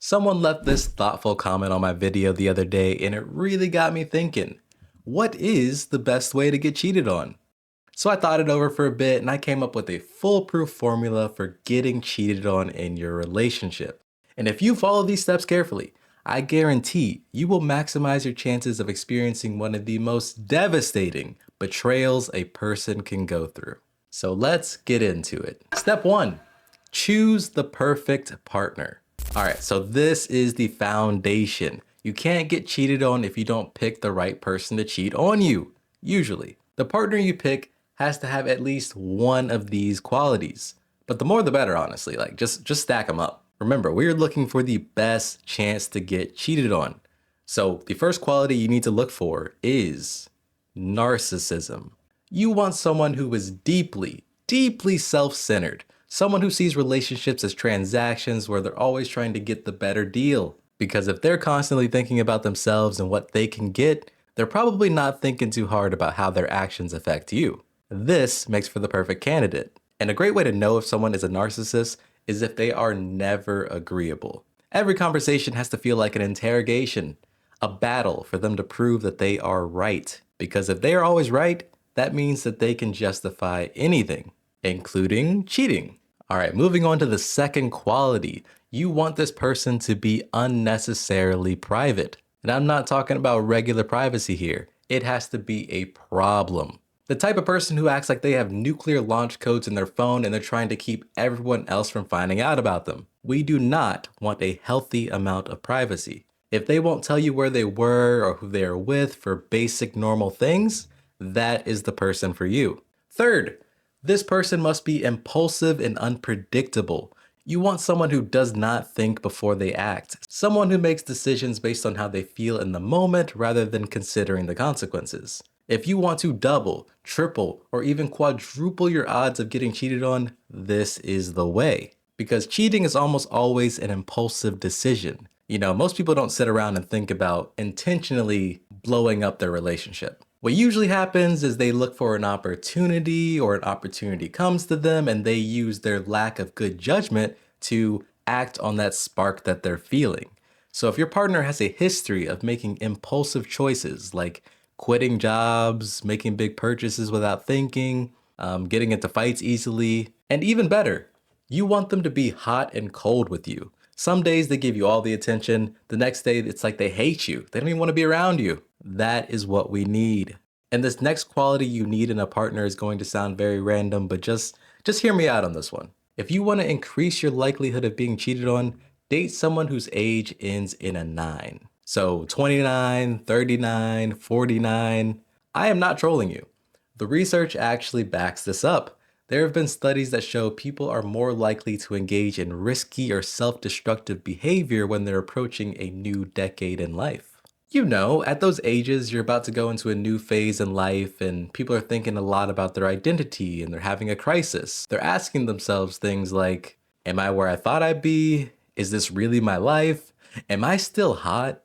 Someone left this thoughtful comment on my video the other day and it really got me thinking, what is the best way to get cheated on? So I thought it over for a bit and I came up with a foolproof formula for getting cheated on in your relationship. And if you follow these steps carefully, I guarantee you will maximize your chances of experiencing one of the most devastating betrayals a person can go through. So let's get into it. Step 1, choose the perfect partner. All right, so this is the foundation. You can't get cheated on if you don't pick the right person to cheat on you. Usually, the partner you pick has to have at least one of these qualities. But the more the better, honestly, like just stack them up. Remember, we're looking for the best chance to get cheated on. So the first quality you need to look for is narcissism. You want someone who is deeply self-centered. Someone who sees relationships as transactions where they're always trying to get the better deal. Because if they're constantly thinking about themselves and what they can get, they're probably not thinking too hard about how their actions affect you. This makes for the perfect candidate. And a great way to know if someone is a narcissist is if they are never agreeable. Every conversation has to feel like an interrogation, a battle for them to prove that they are right. Because if they are always right, that means that they can justify anything, including cheating. All right, moving on to the second quality. You want this person to be unnecessarily private. And I'm not talking about regular privacy here. It has to be a problem. The type of person who acts like they have nuclear launch codes in their phone and they're trying to keep everyone else from finding out about them. We do not want a healthy amount of privacy. If they won't tell you where they were or who they are with for basic normal things, that is the person for you. Third, this person must be impulsive and unpredictable. You want someone who does not think before they act. Someone who makes decisions based on how they feel in the moment rather than considering the consequences. If you want to double, triple, or even quadruple your odds of getting cheated on, this is the way. Because cheating is almost always an impulsive decision. You know, most people don't sit around and think about intentionally blowing up their relationship. What usually happens is they look for an opportunity or an opportunity comes to them and they use their lack of good judgment to act on that spark that they're feeling. So if your partner has a history of making impulsive choices like quitting jobs, making big purchases without thinking, getting into fights easily, and even better, you want them to be hot and cold with you. Some days they give you all the attention. The next day it's like they hate you. They don't even want to be around you. That is what we need. And this next quality you need in a partner is going to sound very random, but just hear me out on this one. If you want to increase your likelihood of being cheated on, date someone whose age ends in a 9. So 29, 39, 49. I am not trolling you. The research actually backs this up. There have been studies that show people are more likely to engage in risky or self-destructive behavior when they're approaching a new decade in life. You know, at those ages, you're about to go into a new phase in life and people are thinking a lot about their identity and they're having a crisis. They're asking themselves things like, am I where I thought I'd be? Is this really my life? Am I still hot?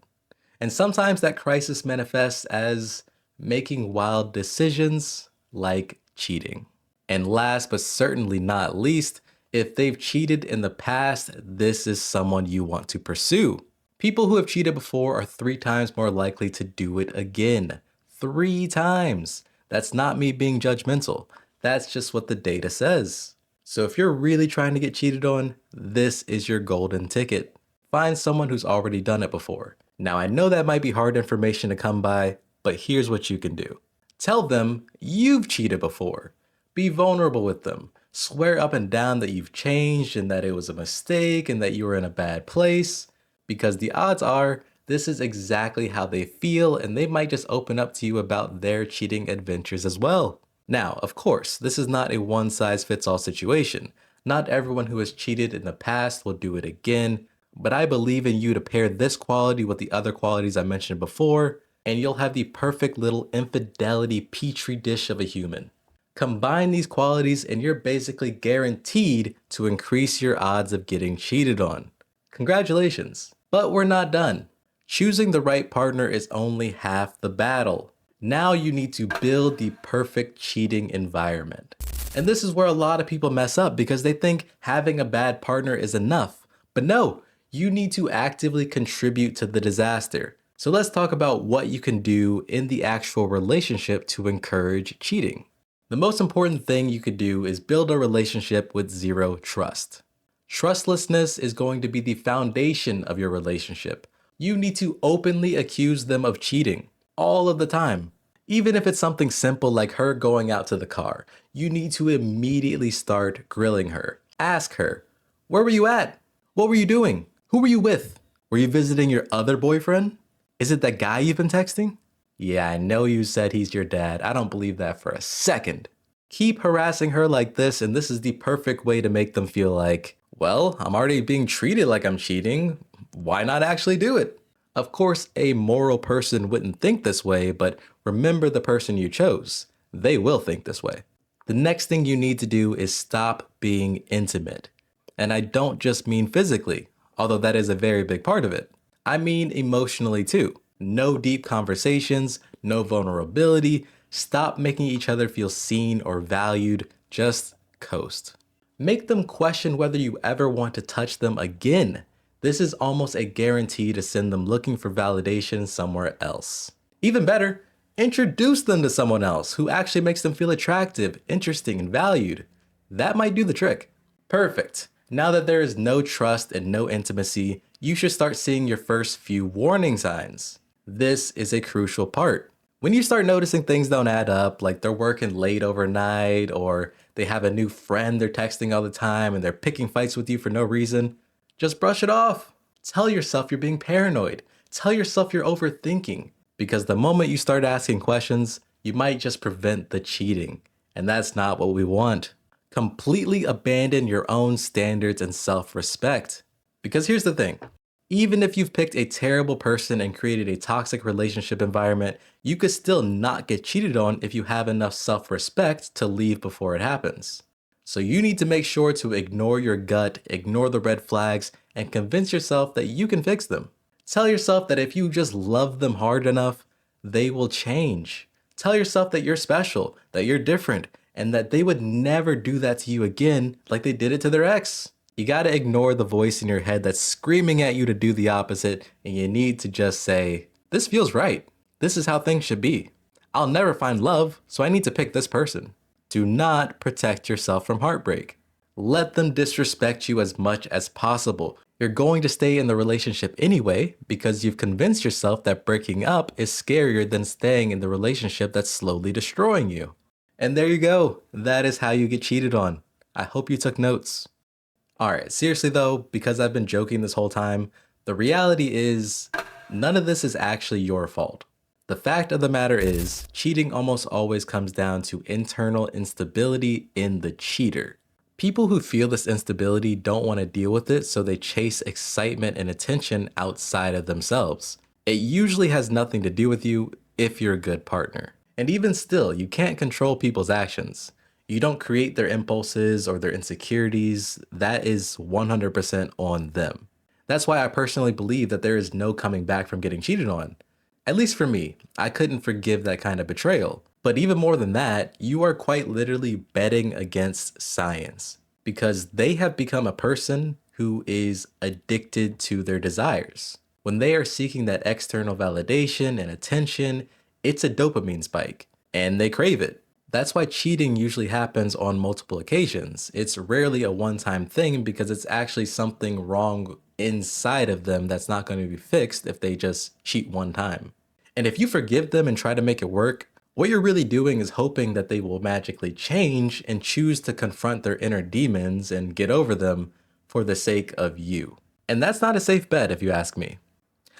And sometimes that crisis manifests as making wild decisions like cheating. And last but certainly not least, if they've cheated in the past, this is someone you want to pursue. People who have cheated before are 3 times more likely to do it again. 3 times. That's not me being judgmental. That's just what the data says. So if you're really trying to get cheated on, this is your golden ticket. Find someone who's already done it before. Now, I know that might be hard information to come by, but here's what you can do. Tell them you've cheated before. Be vulnerable with them. Swear up and down that you've changed and that it was a mistake and that you were in a bad place. Because the odds are this is exactly how they feel and they might just open up to you about their cheating adventures as well. Now, of course, this is not a one-size-fits-all situation. Not everyone who has cheated in the past will do it again. But I believe in you to pair this quality with the other qualities I mentioned before, and you'll have the perfect little infidelity petri dish of a human. Combine these qualities and you're basically guaranteed to increase your odds of getting cheated on. Congratulations. But we're not done. Choosing the right partner is only half the battle. Now you need to build the perfect cheating environment. And this is where a lot of people mess up because they think having a bad partner is enough. But no, You need to actively contribute to the disaster. So let's talk about what you can do in the actual relationship to encourage cheating. The most important thing you could do is build a relationship with zero trust. Trustlessness is going to be the foundation of your relationship. You need to openly accuse them of cheating all of the time. Even if it's something simple like her going out to the car, you need to immediately start grilling her. Ask her, where were you at? What were you doing? Who were you with? Were you visiting your other boyfriend? Is it that guy you've been texting? Yeah, I know you said he's your dad. I don't believe that for a second. Keep harassing her like this, and this is the perfect way to make them feel like, well, I'm already being treated like I'm cheating. Why not actually do it? Of course, a moral person wouldn't think this way, but remember the person you chose. They will think this way. The next thing you need to do is stop being intimate. And I don't just mean physically, although that is a very big part of it. I mean emotionally too. No deep conversations, no vulnerability. Stop making each other feel seen or valued. Just coast. Make them question whether you ever want to touch them again. This is almost a guarantee to send them looking for validation somewhere else. Even better, introduce them to someone else who actually makes them feel attractive, interesting, and valued. That might do the trick. Perfect. Now that there is no trust and no intimacy, you should start seeing your first few warning signs. This is a crucial part. When you start noticing things don't add up, like they're working late overnight, or they have a new friend they're texting all the time and they're picking fights with you for no reason, just brush it off. Tell yourself you're being paranoid. Tell yourself you're overthinking. Because the moment you start asking questions, you might just prevent the cheating. And that's not what we want. Completely abandon your own standards and self-respect. Because here's the thing. Even if you've picked a terrible person and created a toxic relationship environment, you could still not get cheated on if you have enough self-respect to leave before it happens. So you need to make sure to ignore your gut, ignore the red flags, and convince yourself that you can fix them. Tell yourself that if you just love them hard enough, they will change. Tell yourself that you're special, that you're different, and that they would never do that to you again like they did it to their ex. You gotta ignore the voice in your head that's screaming at you to do the opposite, and you need to just say, this feels right. This is how things should be. I'll never find love, so I need to pick this person. Do not protect yourself from heartbreak. Let them disrespect you as much as possible. You're going to stay in the relationship anyway because you've convinced yourself that breaking up is scarier than staying in the relationship that's slowly destroying you. And there you go. That is how you get cheated on. I hope you took notes. Alright, seriously though, because I've been joking this whole time, the reality is none of this is actually your fault. The fact of the matter is, cheating almost always comes down to internal instability in the cheater. People who feel this instability don't want to deal with it, so they chase excitement and attention outside of themselves. It usually has nothing to do with you if you're a good partner. And even still, you can't control people's actions. You don't create their impulses or their insecurities. That is 100% on them. That's why I personally believe that there is no coming back from getting cheated on. At least for me, I couldn't forgive that kind of betrayal. But even more than that, you are quite literally betting against science because they have become a person who is addicted to their desires. When they are seeking that external validation and attention, it's a dopamine spike and they crave it. That's why cheating usually happens on multiple occasions. It's rarely a one-time thing because it's actually something wrong inside of them that's not going to be fixed if they just cheat one time. And if you forgive them and try to make it work, what you're really doing is hoping that they will magically change and choose to confront their inner demons and get over them for the sake of you. And that's not a safe bet if you ask me.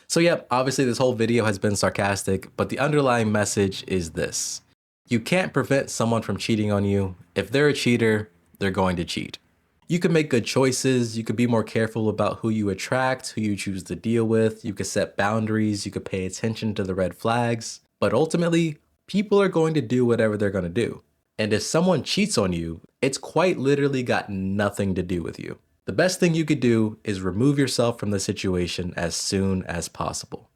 So yep, obviously this whole video has been sarcastic, but the underlying message is this. You can't prevent someone from cheating on you. If they're a cheater, they're going to cheat. You can make good choices. You could be more careful about who you attract, who you choose to deal with. You could set boundaries. You could pay attention to the red flags. But ultimately, people are going to do whatever they're going to do. And if someone cheats on you, it's quite literally got nothing to do with you. The best thing you could do is remove yourself from the situation as soon as possible.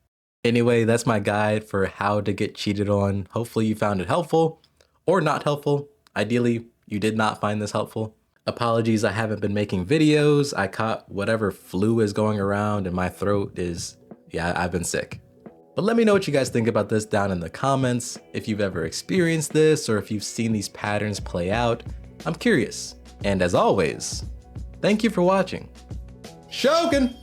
Anyway, that's my guide for how to get cheated on. Hopefully you found it helpful or not helpful. Ideally, you did not find this helpful. Apologies, I haven't been making videos. I caught whatever flu is going around and my throat is, yeah, I've been sick. But let me know what you guys think about this down in the comments. If you've ever experienced this or if you've seen these patterns play out, I'm curious. And as always, thank you for watching. Shogun!